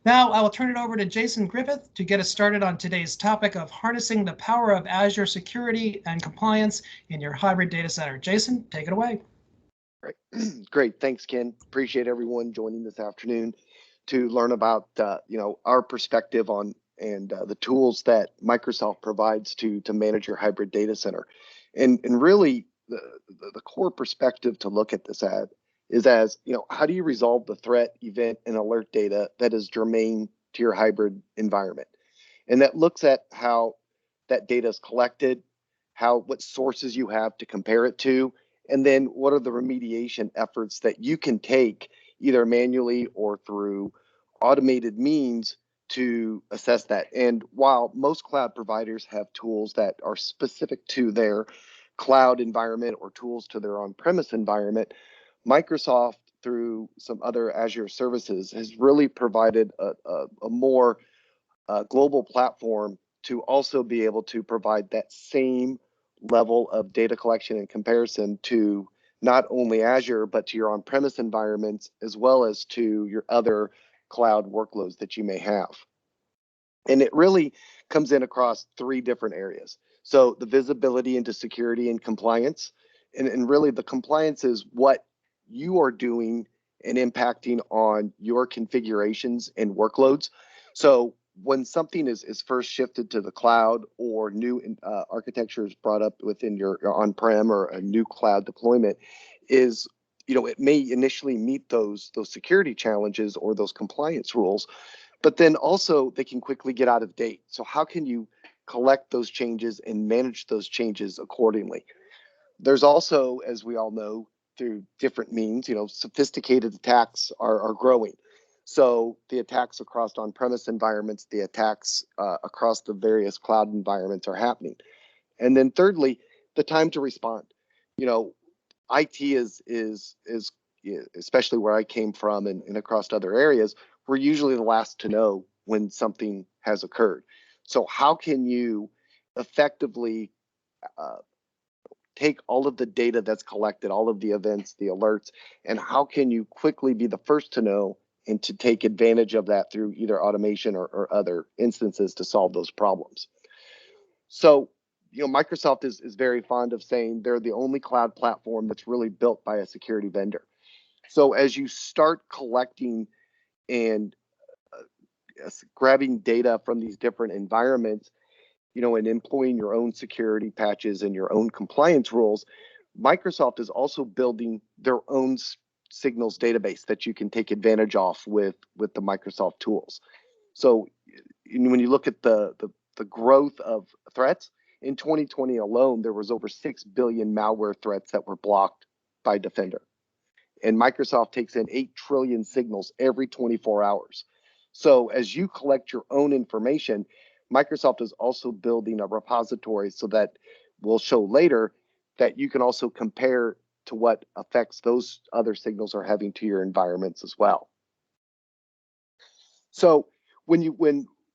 Now I will turn it over to Jason Griffith to get us started on today's topic of harnessing the power of Azure security and compliance in your hybrid data center. Jason, take it away. Great. Great. Thanks, Ken. Appreciate everyone joining this afternoon to learn about our perspective on and the tools that Microsoft provides to manage your hybrid data center. And really the core perspective to look at this at is as, how do you resolve the threat, event, and alert data that is germane to your hybrid environment? And that looks at how that data is collected, what sources you have to compare it to, and then what are the remediation efforts that you can take either manually or through automated means to assess that. And while most cloud providers have tools that are specific to their cloud environment or tools to their on-premise environment, Microsoft, through some other Azure services, has really provided a more global platform to also be able to provide that same level of data collection and comparison to not only Azure, but to your on-premise environments, as well as to your other cloud workloads that you may have. And it really comes in across three different areas. So the visibility into security and compliance, and really the compliance is what you are doing and impacting on your configurations and workloads. So when something is first shifted to the cloud or new architecture is brought up within your on-prem or a new cloud deployment, is it may initially meet those security challenges or those compliance rules, but then also they can quickly get out of date. So how can you collect those changes and manage those changes accordingly? There's also, as we all know, through different means, sophisticated attacks are growing. So the attacks across on-premise environments, the attacks across the various cloud environments are happening. And then thirdly, the time to respond. IT is especially where I came from and across other areas, we're usually the last to know when something has occurred. So how can you effectively uh, take all of the data that's collected, all of the events, the alerts, and how can you quickly be the first to know and to take advantage of that through either automation or other instances to solve those problems? So, Microsoft is very fond of saying they're the only cloud platform that's really built by a security vendor. So as you start collecting and grabbing data from these different environments, and employing your own security patches and your own compliance rules, Microsoft is also building their own signals database that you can take advantage of with the Microsoft tools. So when you look at the growth of threats, in 2020 alone, there was over 6 billion malware threats that were blocked by Defender. And Microsoft takes in 8 trillion signals every 24 hours. So as you collect your own information, Microsoft is also building a repository so that we'll show later that you can also compare to what effects those other signals are having to your environments as well. So when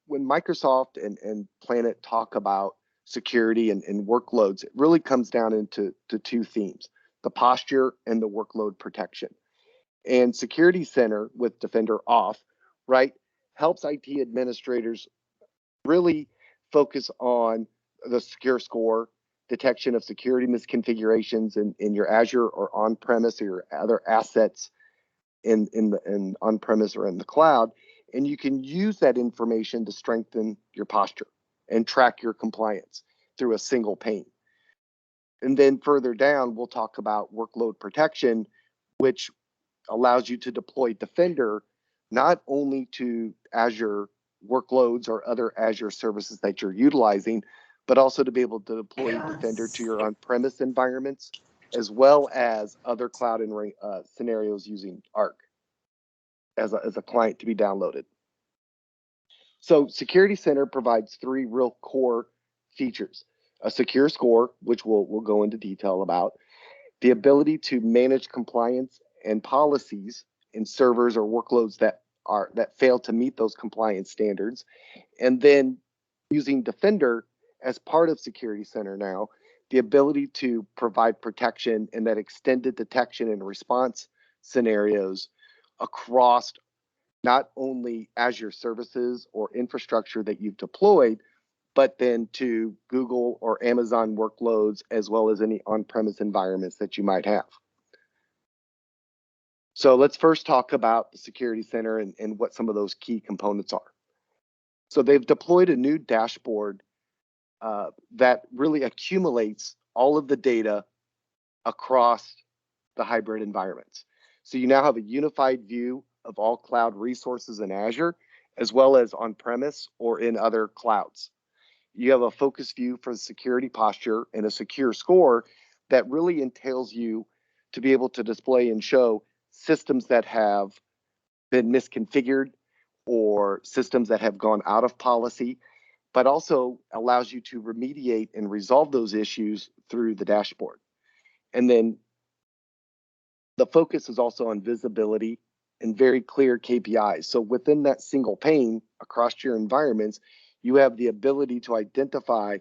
Microsoft and Planet talk about security and workloads, it really comes down into two themes: the posture and the workload protection. And Security Center with Defender off, right, helps IT administrators really focus on the secure score, detection of security misconfigurations in your Azure or on-premise or your other assets in on-premise or in the cloud. And you can use that information to strengthen your posture and track your compliance through a single pane. And then further down, we'll talk about workload protection, which allows you to deploy Defender not only to Azure workloads or other Azure services that you're utilizing, but also to be able to deploy Defender to your on-premise environments, as well as other cloud scenarios using Arc as a client to be downloaded. So Security Center provides three real core features: a secure score, which we'll go into detail about, the ability to manage compliance and policies in servers or workloads that fail to meet those compliance standards, and then using Defender as part of Security Center now, the ability to provide protection and that extended detection and response scenarios across not only Azure Services or infrastructure that you've deployed, but then to Google or Amazon workloads, as well as any on-premise environments that you might have. So let's first talk about the Security Center and what some of those key components are. So they've deployed a new dashboard that really accumulates all of the data across the hybrid environments. So you now have a unified view of all cloud resources in Azure, as well as on-premise or in other clouds. You have a focus view for the security posture and a secure score that really entails you to be able to display and show systems that have been misconfigured or systems that have gone out of policy, but also allows you to remediate and resolve those issues through the dashboard. And then the focus is also on visibility and very clear KPIs. So within that single pane across your environments, you have the ability to identify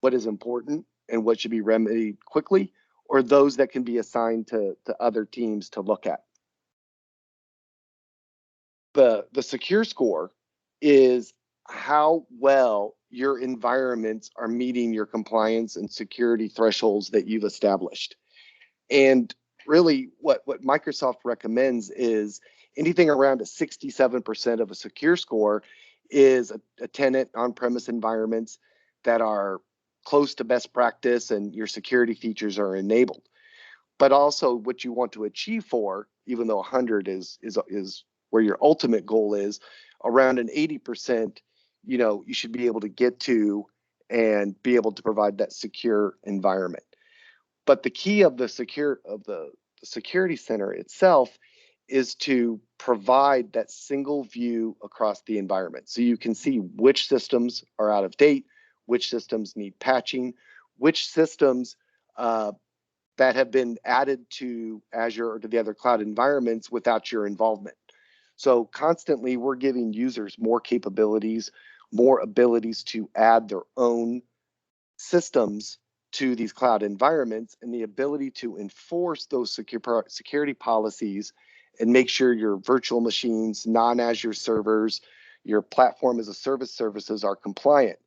what is important and what should be remedied quickly, or those that can be assigned to other teams to look at. The secure score is how well your environments are meeting your compliance and security thresholds that you've established. And really what Microsoft recommends is anything around a 67% of a secure score is a tenant on-premise environments that are close to best practice and your security features are enabled. But also what you want to achieve for, even though 100 is where your ultimate goal is, around an 80%, you should be able to get to and be able to provide that secure environment. But the key of the security center itself is to provide that single view across the environment. So you can see which systems are out of date, which systems need patching, which systems that have been added to Azure or to the other cloud environments without your involvement. So constantly we're giving users more capabilities, more abilities to add their own systems to these cloud environments, and the ability to enforce those security policies and make sure your virtual machines, non-Azure servers, your platform as a service services are compliant.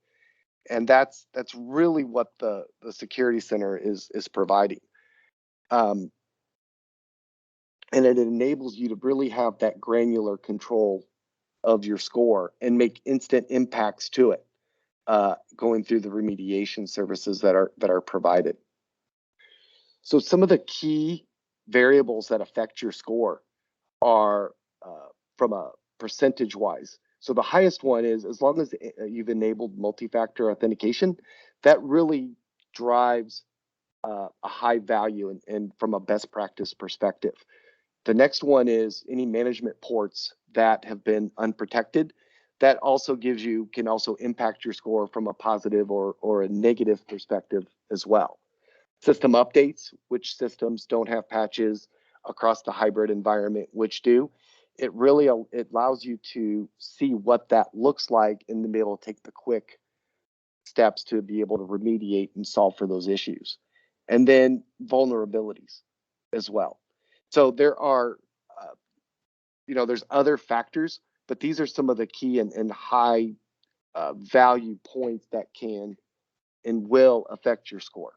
And that's really what the Security Center is providing. And it enables you to really have that granular control of your score and make instant impacts to it, going through the remediation services that are provided. So some of the key variables that affect your score are from a percentage wise. So the highest one is, as long as you've enabled multi-factor authentication, that really drives a high value and from a best practice perspective. The next one is any management ports that have been unprotected. That also can also impact your score from a positive or a negative perspective as well. System updates, which systems don't have patches across the hybrid environment, which do. It allows you to see what that looks like and then be able to take the quick steps to be able to remediate and solve for those issues. And then vulnerabilities as well. So there are, there's other factors, but these are some of the key and high value points that can and will affect your score.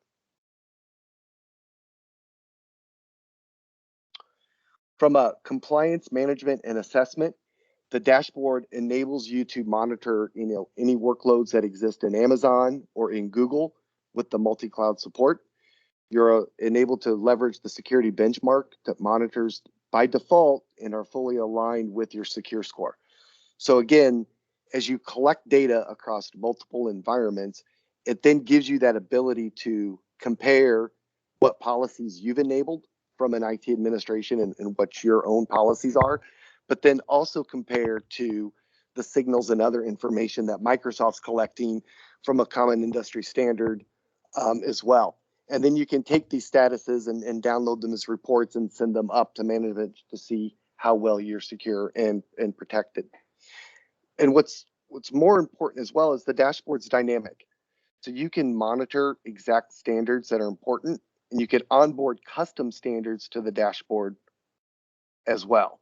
From a compliance management and assessment, the dashboard enables you to monitor, any workloads that exist in Amazon or in Google with the multi-cloud support. You're enabled to leverage the security benchmark that monitors by default and are fully aligned with your secure score. So again, as you collect data across multiple environments, it then gives you that ability to compare what policies you've enabled from an IT administration and what your own policies are, but then also compare to the signals and other information that Microsoft's collecting from a common industry standard as well. And then you can take these statuses and download them as reports and send them up to management to see how well you're secure and protected. And what's more important as well is the dashboard's dynamic. So you can monitor exact standards that are important, and you can onboard custom standards to the dashboard as well.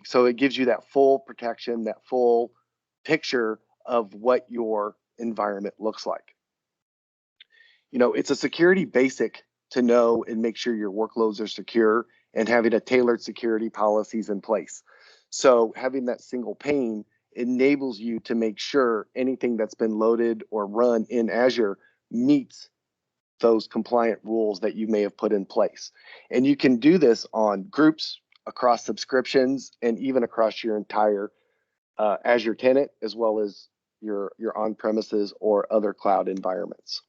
so it gives you that full protection, that full picture of what your environment looks like. It's a security basic to know and make sure your workloads are secure and having a tailored security policies in place. So having that single pane enables you to make sure anything that's been loaded or run in Azure meets those compliant rules that you may have put in place. And you can do this on groups, across subscriptions, and even across your entire Azure tenant, as well as your on-premises or other cloud environments.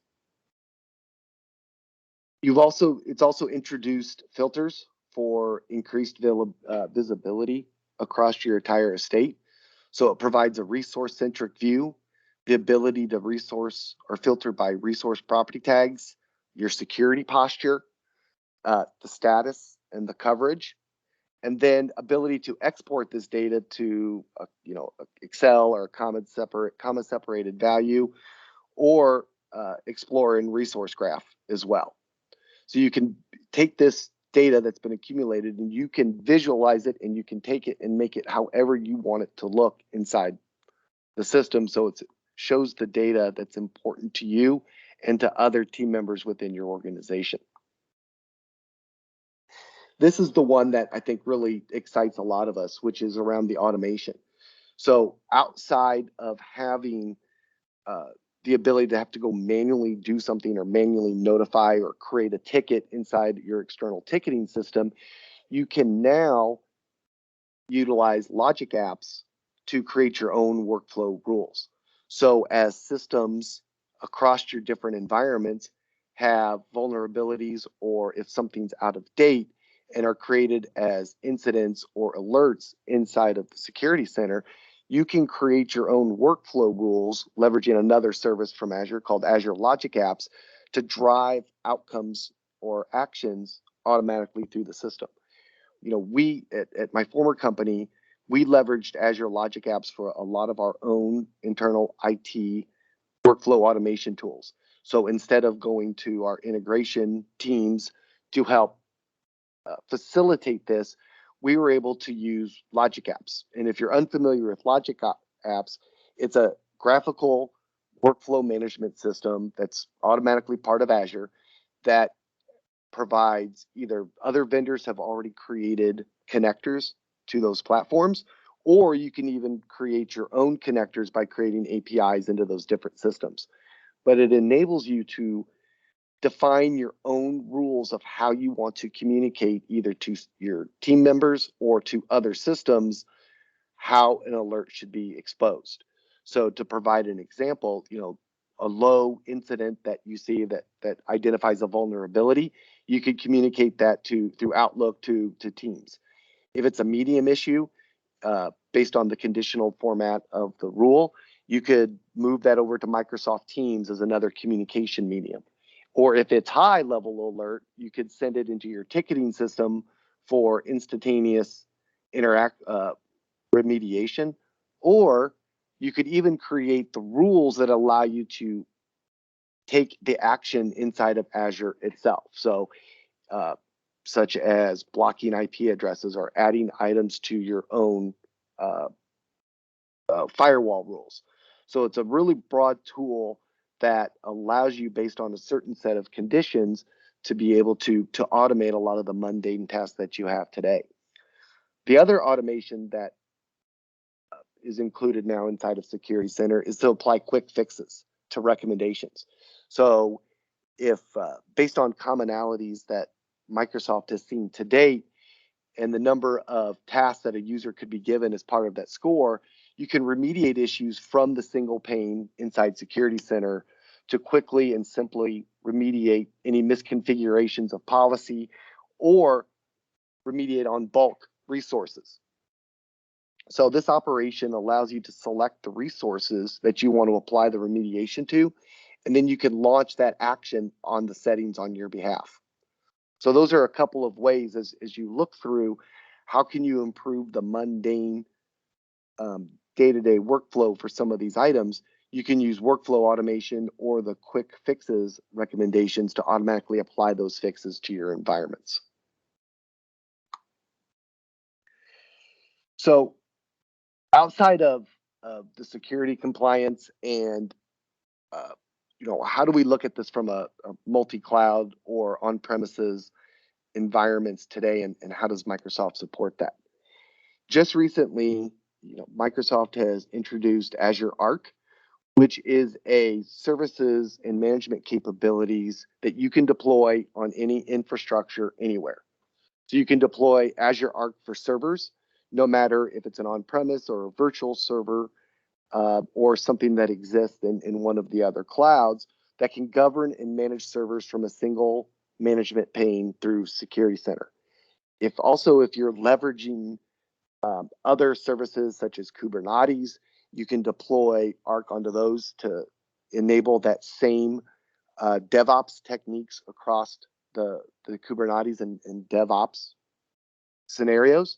It's also introduced filters for increased visibility across your entire estate. So it provides a resource-centric view, the ability to resource or filter by resource property tags, your security posture, the status, and the coverage, and then ability to export this data to Excel or comma separated value, or explore in resource graph as well. So you can take this data that's been accumulated and you can visualize it, and you can take it and make it however you want it to look inside the system, so it shows the data that's important to you and to other team members within your organization. This is the one that I think really excites a lot of us, which is around the automation. So outside of having the ability to have to go manually do something or manually notify or create a ticket inside your external ticketing system, you can now utilize logic apps to create your own workflow rules. So as systems across your different environments have vulnerabilities, or if something's out of date and are created as incidents or alerts inside of the security center, you can create your own workflow rules leveraging another service from Azure called Azure Logic Apps to drive outcomes or actions automatically through the system. We at my former company, we leveraged Azure Logic Apps for a lot of our own internal IT workflow automation tools. So instead of going to our integration teams to help facilitate this, we were able to use Logic Apps. And if you're unfamiliar with Logic Apps, it's a graphical workflow management system that's automatically part of Azure that provides either other vendors have already created connectors to those platforms, or you can even create your own connectors by creating APIs into those different systems. But it enables you to define your own rules of how you want to communicate either to your team members or to other systems how an alert should be exposed. So to provide an example, a low incident that you see that identifies a vulnerability, you could communicate that through Outlook to Teams. If it's a medium issue, based on the conditional format of the rule, you could move that over to Microsoft Teams as another communication medium. Or if it's high level alert, you could send it into your ticketing system for instantaneous remediation, or you could even create the rules that allow you to take the action inside of Azure itself. So such as blocking IP addresses or adding items to your own firewall rules. So it's a really broad tool that allows you, based on a certain set of conditions, to be able to automate a lot of the mundane tasks that you have today. The other automation that is included now inside of Security Center is to apply quick fixes to recommendations. So if based on commonalities that Microsoft has seen to date and the number of tasks that a user could be given as part of that score, you can remediate issues from the single pane inside Security Center to quickly and simply remediate any misconfigurations of policy or remediate on bulk resources. So this operation allows you to select the resources that you want to apply the remediation to, and then you can launch that action on the settings on your behalf. So those are a couple of ways as you look through how can you improve the mundane day-to-day workflow for some of these items. You can use workflow automation or the quick fixes recommendations to automatically apply those fixes to your environments. So outside of the security compliance and how do we look at this from a multi-cloud or on-premises environments today, and how does Microsoft support that? Just recently, Microsoft has introduced Azure Arc, which is a services and management capabilities that you can deploy on any infrastructure anywhere. So you can deploy Azure Arc for servers, no matter if it's an on-premise or a virtual server, or something that exists in one of the other clouds that can govern and manage servers from a single management pane through Security Center. If you're leveraging other services such as Kubernetes, you can deploy Arc onto those to enable that same DevOps techniques across the Kubernetes and DevOps scenarios.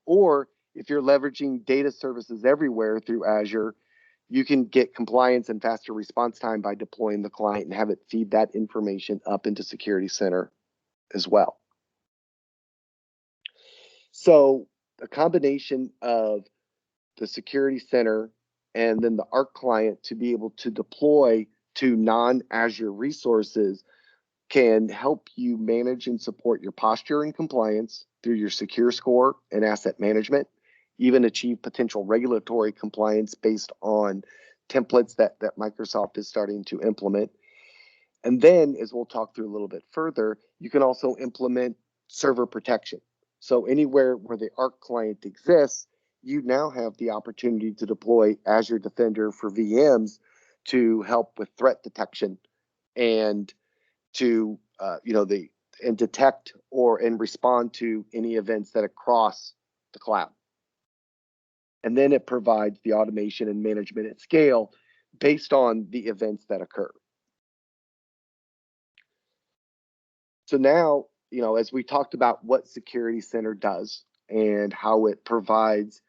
Or if you're leveraging data services everywhere through Azure, you can get compliance and faster response time by deploying the client and have it feed that information up into Security Center as well. So a combination of the Security Center and then the Arc client to be able to deploy to non-Azure resources can help you manage and support your posture and compliance through your secure score and asset management, even achieve potential regulatory compliance based on templates that Microsoft is starting to implement. And then, as we'll talk through a little bit further, you can also implement server protection. So anywhere where the Arc client exists, you now have the opportunity to deploy Azure Defender for VMs to help with threat detection and to and detect and respond to any events that cross the cloud. And then it provides the automation and management at scale based on the events that occur. So now, as we talked about what Security Center does and how it provides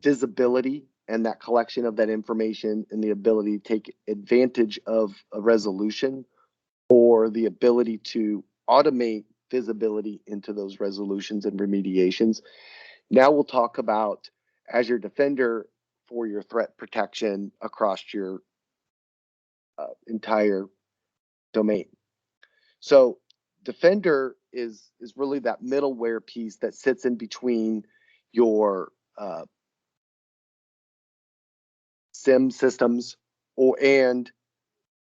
visibility and that collection of that information and the ability to take advantage of a resolution or the ability to automate visibility into those resolutions and remediations. Now we'll talk about Azure Defender for your threat protection across your entire domain. So Defender is really that middleware piece that sits in between your SIEM systems and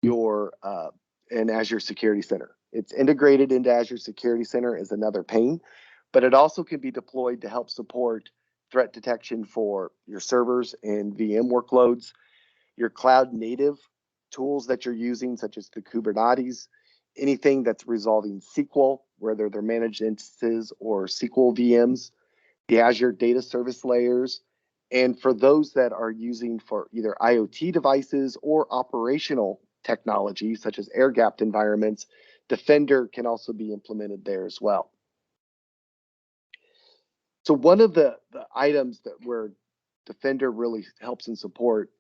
your and Azure Security Center. It's integrated into Azure Security Center as another pane, but it also can be deployed to help support threat detection for your servers and VM workloads, your cloud native tools that you're using, such as the Kubernetes, anything that's resolving SQL, whether they're managed instances or SQL VMs, the Azure data service layers, and for those that are using for either IoT devices or operational technology, such as air-gapped environments, Defender can also be implemented there as well. So one of the items that where Defender really helps and support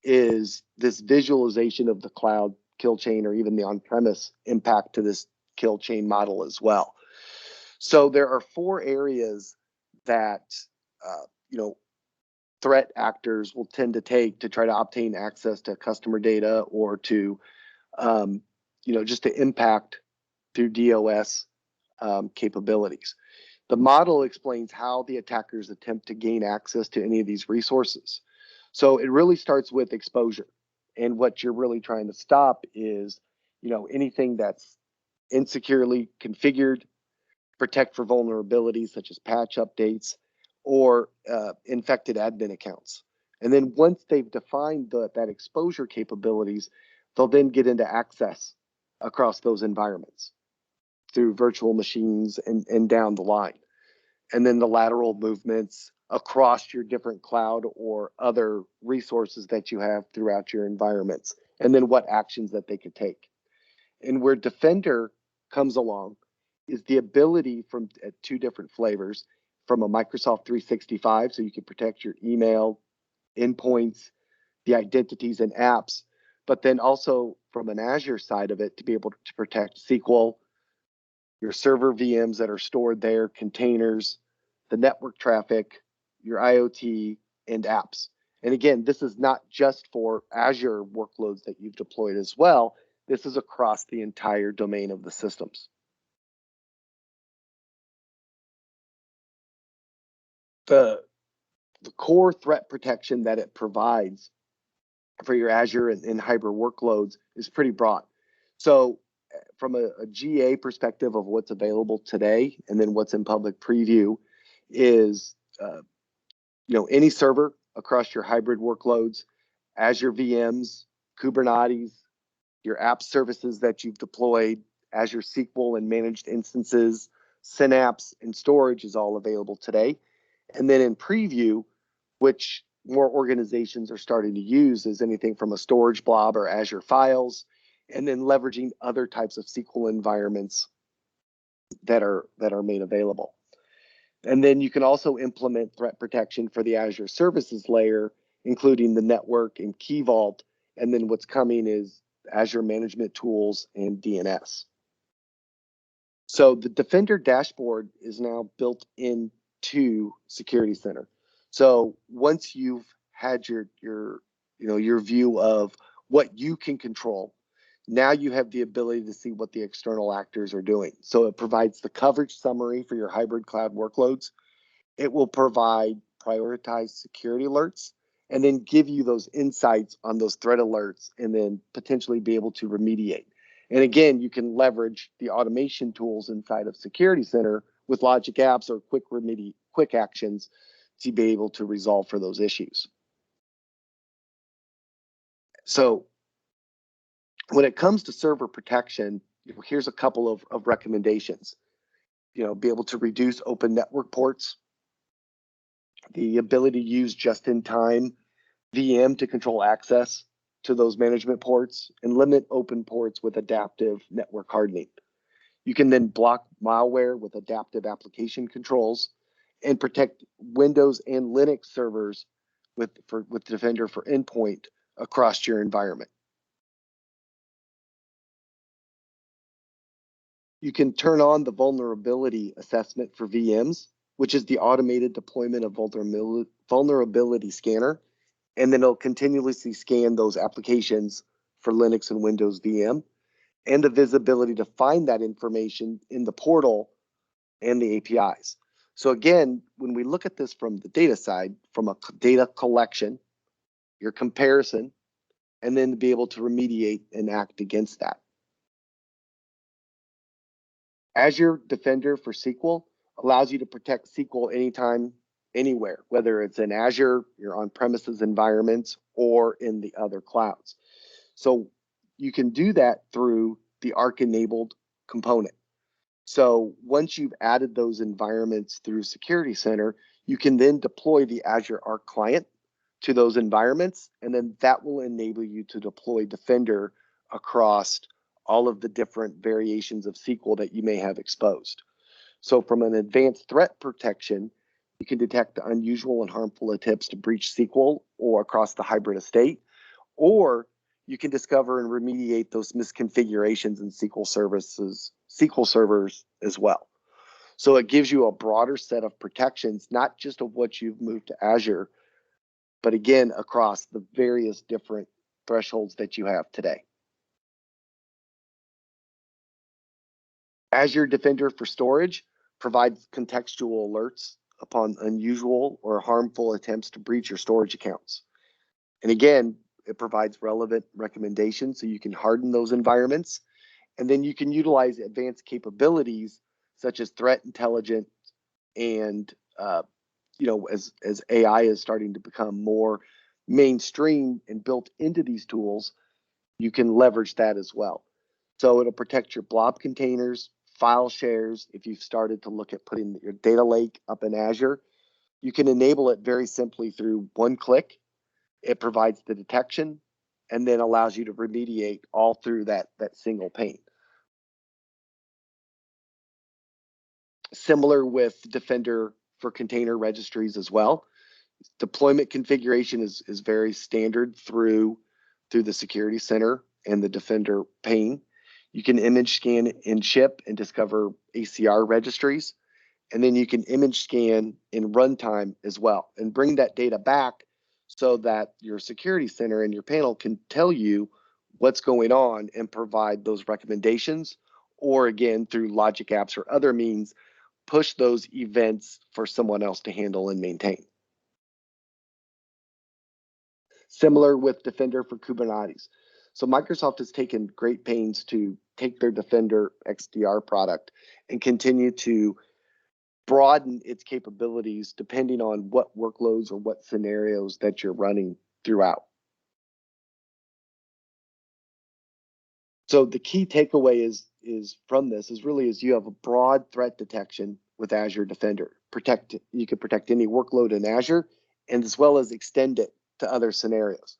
is this visualization of the cloud kill chain or even the on-premise impact to this kill chain model as well. So there are 4 areas that threat actors will tend to take to try to obtain access to customer data or to just to impact through DOS capabilities. The model explains how the attackers attempt to gain access to any of these resources. So it really starts with exposure. And what you're really trying to stop is, anything that's insecurely configured, protect for vulnerabilities such as patch updates or infected admin accounts. And then once they've defined that exposure capabilities, they'll then get into access across those environments through virtual machines and down the line. And then the lateral movements across your different cloud or other resources that you have throughout your environments, and then what actions that they could take. And where Defender comes along is the ability from 2 different flavors, from a Microsoft 365, so you can protect your email, endpoints, the identities and apps, but then also from an Azure side of it to be able to protect SQL, your server VMs that are stored there, containers, the network traffic, your IoT, and apps. And again, this is not just for Azure workloads that you've deployed as well. This is across the entire domain of the systems. The core threat protection that it provides for your Azure and hybrid workloads is pretty broad. So from a GA perspective of what's available today and then what's in public preview is any server across your hybrid workloads, Azure VMs, Kubernetes, your app services that you've deployed, Azure SQL and managed instances, Synapse and storage is all available today. And then in preview, which more organizations are starting to use, is anything from a storage blob or Azure Files, and then leveraging other types of SQL environments that are made available. And then you can also implement threat protection for the Azure Services layer, including the network and Key Vault. And then what's coming is Azure Management Tools and DNS. So the Defender dashboard is now built into Security Center. So once you've had your view of what you can control, now you have the ability to see what the external actors are doing. So it provides the coverage summary for your hybrid cloud workloads. It will provide prioritized security alerts and then give you those insights on those threat alerts and then potentially be able to remediate. And again, you can leverage the automation tools inside of Security Center with logic apps or quick actions to be able to resolve for those issues. So when it comes to server protection, here's a couple of recommendations. Be able to reduce open network ports, the ability to use just-in-time VM to control access to those management ports, and limit open ports with adaptive network hardening. You can then block malware with adaptive application controls and protect Windows and Linux servers with Defender for Endpoint across your environment. You can turn on the vulnerability assessment for VMs, which is the automated deployment of vulnerability scanner, and then it'll continuously scan those applications for Linux and Windows VM, and the visibility to find that information in the portal and the APIs. So again, when we look at this from the data side, from a data collection, your comparison, and then to be able to remediate and act against that. Azure Defender for SQL allows you to protect SQL anytime, anywhere, whether it's in Azure, your on-premises environments, or in the other clouds. So you can do that through the Arc-enabled component. So once you've added those environments through Security Center, you can then deploy the Azure Arc client to those environments, and then that will enable you to deploy Defender across all of the different variations of SQL that you may have exposed. So from an advanced threat protection, you can detect unusual and harmful attempts to breach SQL or across the hybrid estate, or you can discover and remediate those misconfigurations in SQL servers as well. So it gives you a broader set of protections, not just of what you've moved to Azure, but again, across the various different thresholds that you have today. Azure Defender for Storage provides contextual alerts upon unusual or harmful attempts to breach your storage accounts. And again, it provides relevant recommendations so you can harden those environments. And then you can utilize advanced capabilities such as threat intelligence and, as AI is starting to become more mainstream and built into these tools, you can leverage that as well. So it'll protect your blob containers, file shares. If you've started to look at putting your data lake up in Azure, you can enable it very simply through one click. It provides the detection and then allows you to remediate all through that single pane. Similar with Defender for container registries as well. Deployment configuration is very standard through the Security Center and the Defender pane. You can image scan and ship and discover ACR registries. And then you can image scan in runtime as well and bring that data back so that your security center and your panel can tell you what's going on and provide those recommendations, or again, through logic apps or other means, push those events for someone else to handle and maintain. Similar with Defender for Kubernetes. So Microsoft has taken great pains to take their Defender XDR product and continue to broaden its capabilities depending on what workloads or what scenarios that you're running throughout. So the key takeaway is from this is really you have a broad threat detection with Azure Defender. You can protect any workload in Azure, and as well as extend it to other scenarios.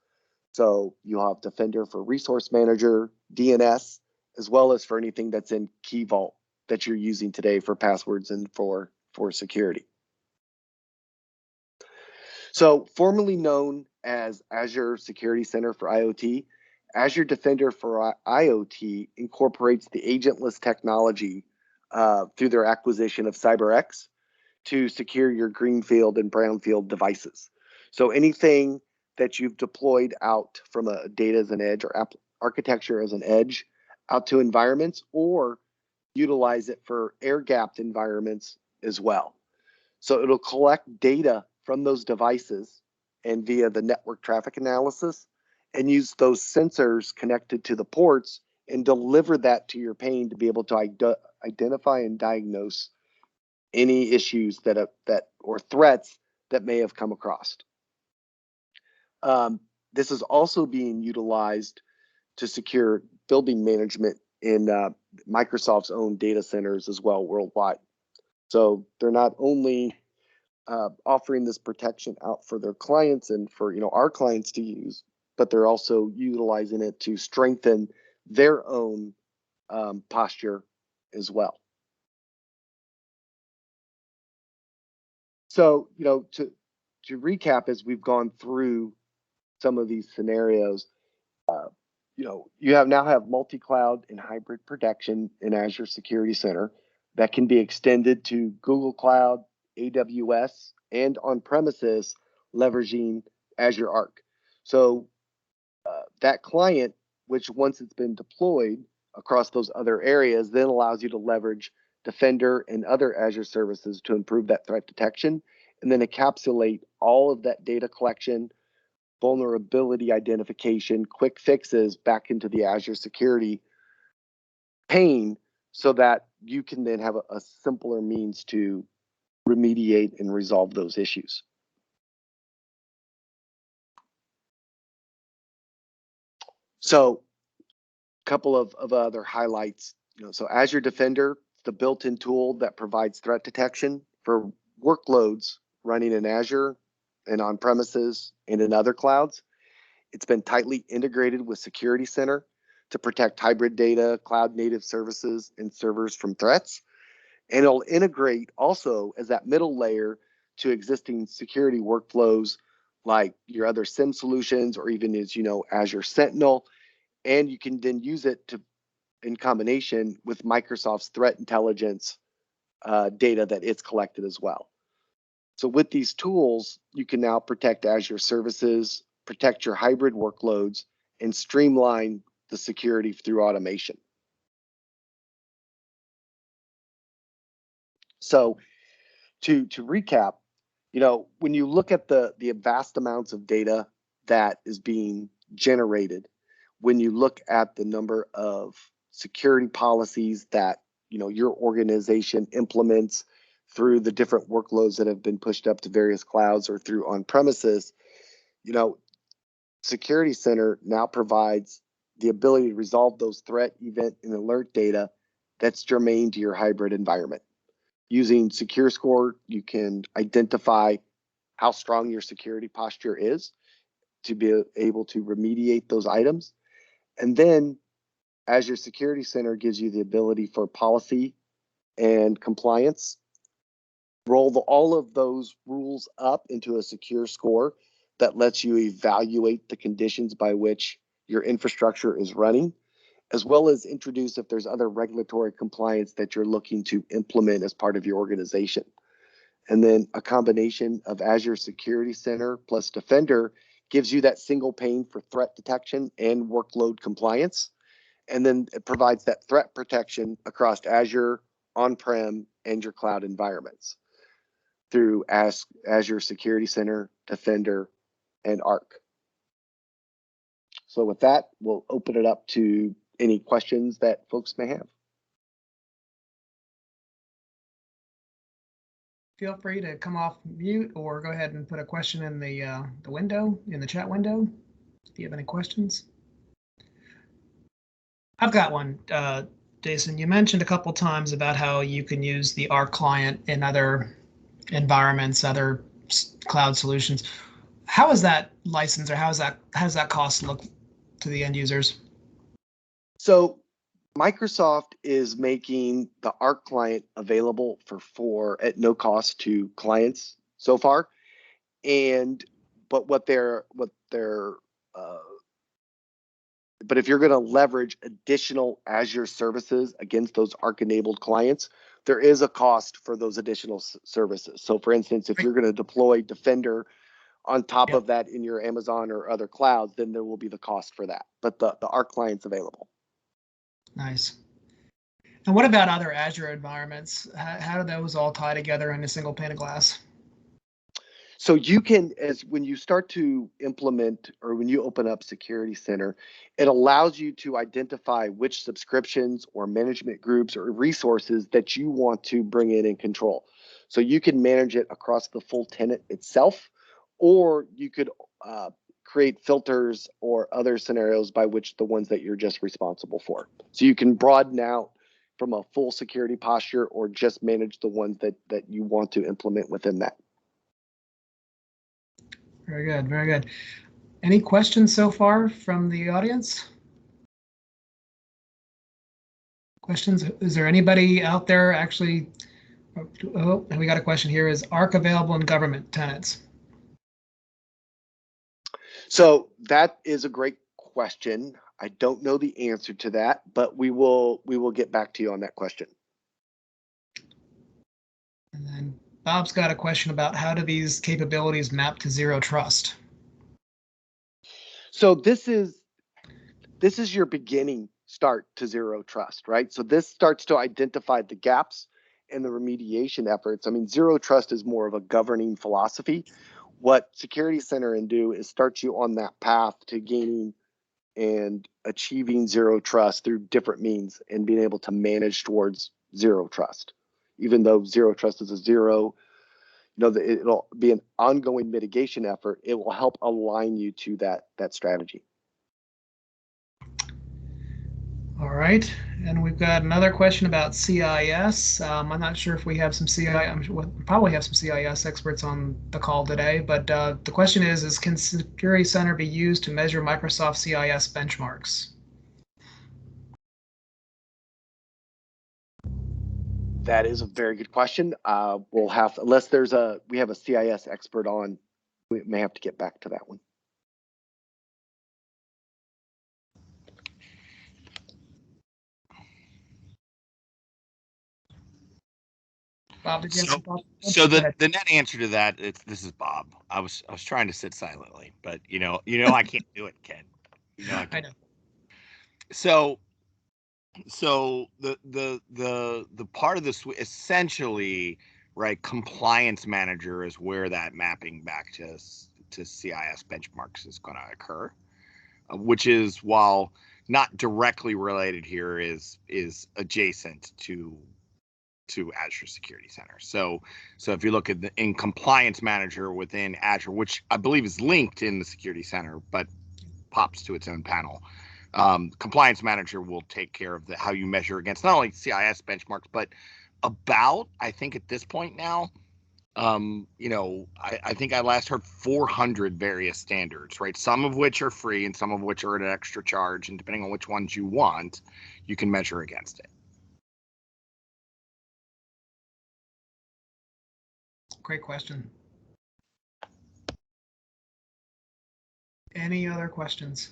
So you have Defender for Resource Manager, DNS, as well as for anything that's in Key Vault that you're using today for passwords and for security. So formerly known as Azure Security Center for IoT, Azure Defender for IoT incorporates the agentless technology through their acquisition of CyberX to secure your greenfield and brownfield devices. So anything that you've deployed out from a data as an edge or architecture as an edge out to environments, or utilize it for air-gapped environments as well. So it'll collect data from those devices and via the network traffic analysis and use those sensors connected to the ports and deliver that to your pane to be able to identify and diagnose any issues that or threats that may have come across. This is also being utilized to secure building management in Microsoft's own data centers as well worldwide. So they're not only offering this protection out for their clients and for our clients to use, but they're also utilizing it to strengthen their own posture as well. So to recap, as we've gone through some of these scenarios, you now have multi-cloud and hybrid protection in Azure Security Center that can be extended to Google Cloud, AWS, and on-premises, leveraging Azure Arc. So that client, which once it's been deployed across those other areas, then allows you to leverage Defender and other Azure services to improve that threat detection, and then encapsulate all of that data collection, vulnerability identification, quick fixes back into the Azure security pane, so that you can then have a simpler means to remediate and resolve those issues. So a couple of other highlights. So Azure Defender, the built-in tool that provides threat detection for workloads running in Azure and on premises and in other clouds. It's been tightly integrated with Security Center to protect hybrid data, cloud native services, and servers from threats. And it'll integrate also as that middle layer to existing security workflows like your other SIEM solutions, or even as Azure Sentinel. And you can then use it in combination with Microsoft's threat intelligence data that it's collected as well. So with these tools, you can now protect Azure services, protect your hybrid workloads, and streamline the security through automation. So to recap, when you look at the vast amounts of data that is being generated, when you look at the number of security policies that your organization implements through the different workloads that have been pushed up to various clouds or through on premises, Security Center now provides the ability to resolve those threat, event, and alert data that's germane to your hybrid environment. Using Secure Score, you can identify how strong your security posture is to be able to remediate those items. And then Azure Security Center gives you the ability for policy and compliance. Roll all of those rules up into a secure score that lets you evaluate the conditions by which your infrastructure is running. as well as introduce if there's other regulatory compliance that you're looking to implement as part of your organization. And then a combination of Azure Security Center plus Defender gives you that single pane for threat detection and workload compliance. And then it provides that threat protection across Azure, on-prem, and your cloud environments through Azure Security Center, Defender, and Arc. So with that, we'll open it up to any questions that folks may have. Feel free to come off mute or go ahead and put a question in the window, in the chat window, if you have any questions. I've got one, Jason. You mentioned a couple times about how you can use the Arc client in other environments, other cloud solutions. How is that licensed, or how does that cost look to the end users? So Microsoft is making the Arc client available for at no cost to clients so far, but if you're going to leverage additional Azure services against those Arc-enabled clients, there is a cost for those additional services. So, for instance, if you're going to deploy Defender on top of that in your Amazon or other clouds, then there will be the cost for that. But the Arc client's available. Nice. And what about other Azure environments? How do those all tie together in a single pane of glass? So you can, when you start to implement or when you open up Security Center, it allows you to identify which subscriptions or management groups or resources that you want to bring in and control. So you can manage it across the full tenant itself, or you could create filters or other scenarios by which the ones that you're just responsible for. So you can broaden out from a full security posture or just manage the ones that you want to implement within that. Very good, very good. Any questions so far from the audience? Questions? Is there anybody out there actually? Oh, we got a question here. Is Arc available in government tenants? So that is a great question. I don't know the answer to that, but we will get back to you on that question. And then Bob's got a question about how do these capabilities map to Zero Trust? So this is your beginning start to Zero Trust, right? So this starts to identify the gaps in the remediation efforts. I mean, Zero Trust is more of a governing philosophy. What Security Center and do is start you on that path to gaining and achieving Zero Trust through different means and being able to manage towards Zero Trust. Even though Zero Trust is a zero, it'll be an ongoing mitigation effort. It will help align you to that strategy. All right, and we've got another question about CIS. I'm not sure if we have some CIS. I'm sure we'll probably have some CIS experts on the call today, but the question is can Security Center be used to measure Microsoft CIS benchmarks? That is a very good question. We'll have, unless we have a CIS expert on, we may have to get back to that one. Bob, did you have some thoughts? So the net answer to that, this is Bob. I was trying to sit silently, but you know I can't do it, Ken. You know I can't. I know. So the part of this essentially, right? Compliance manager is where that mapping back to CIS benchmarks is going to occur, which is, while not directly related here, is adjacent to Azure Security Center. So if you look at in Compliance Manager within Azure, which I believe is linked in the Security Center, but pops to its own panel, Compliance Manager will take care of how you measure against not only CIS benchmarks, but I think at this point now, I think I last heard 400 various standards, right? Some of which are free and some of which are at an extra charge, and depending on which ones you want, you can measure against it. Great question. Any other questions?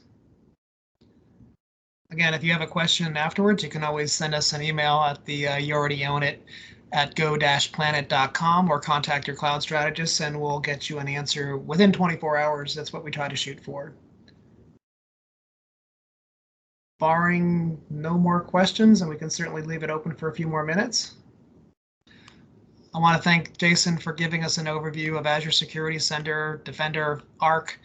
Again, if you have a question afterwards, you can always send us an email at the YouAlreadyOwnIt@go-planet.com or contact your cloud strategist and we'll get you an answer within 24 hours. That's what we try to shoot for. Barring no more questions, and we can certainly leave it open for a few more minutes. I want to thank Jason for giving us an overview of Azure Security Center, Defender, Arc,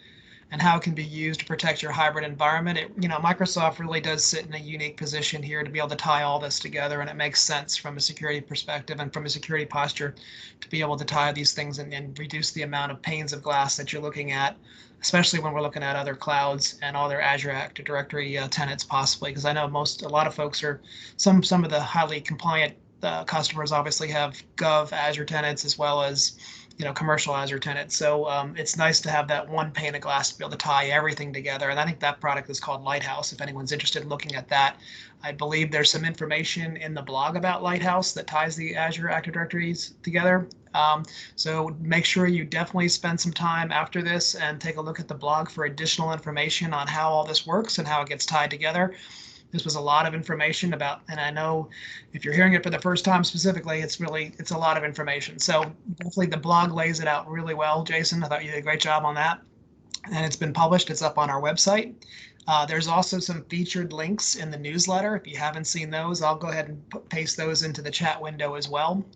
and how it can be used to protect your hybrid environment. Microsoft really does sit in a unique position here to be able to tie all this together, and it makes sense from a security perspective and from a security posture to be able to tie these things and reduce the amount of panes of glass that you're looking at, especially when we're looking at other clouds and all their Azure Active Directory tenants possibly, because I know a lot of folks are, some of the highly compliant customers obviously have Gov Azure tenants as well as commercial Azure tenants. So it's nice to have that one pane of glass to be able to tie everything together. And I think that product is called Lighthouse. If anyone's interested in looking at that, I believe there's some information in the blog about Lighthouse that ties the Azure Active Directories together. So make sure you definitely spend some time after this and take a look at the blog for additional information on how all this works and how it gets tied together. This was a lot of information about, and I know if you're hearing it for the first time specifically, it's a lot of information. So definitely the blog lays it out really well. Jason, I thought you did a great job on that. And it's been published. It's up on our website. There's also some featured links in the newsletter. If you haven't seen those, I'll go ahead and paste those into the chat window as well.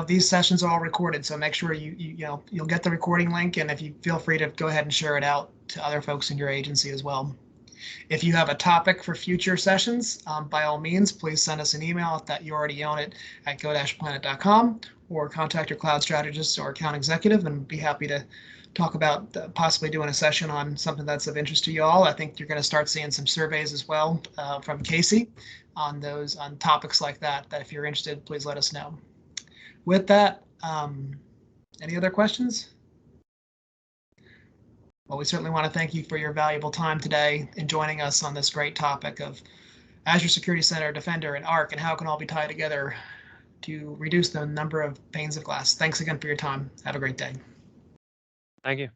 These sessions are all recorded, so make sure you'll get the recording link, and if you feel free to go ahead and share it out to other folks in your agency as well. If you have a topic for future sessions, by all means, please send us an email at YouAlreadyOwnIt@go-planet.com or contact your cloud strategist or account executive, and be happy to talk about possibly doing a session on something that's of interest to you all. I think you're going to start seeing some surveys as well from Casey on topics like that if you're interested, please let us know. With that, any other questions? Well, we certainly want to thank you for your valuable time today in joining us on this great topic of Azure Security Center, Defender, and Arc, and how it can all be tied together to reduce the number of panes of glass. Thanks again for your time. Have a great day. Thank you.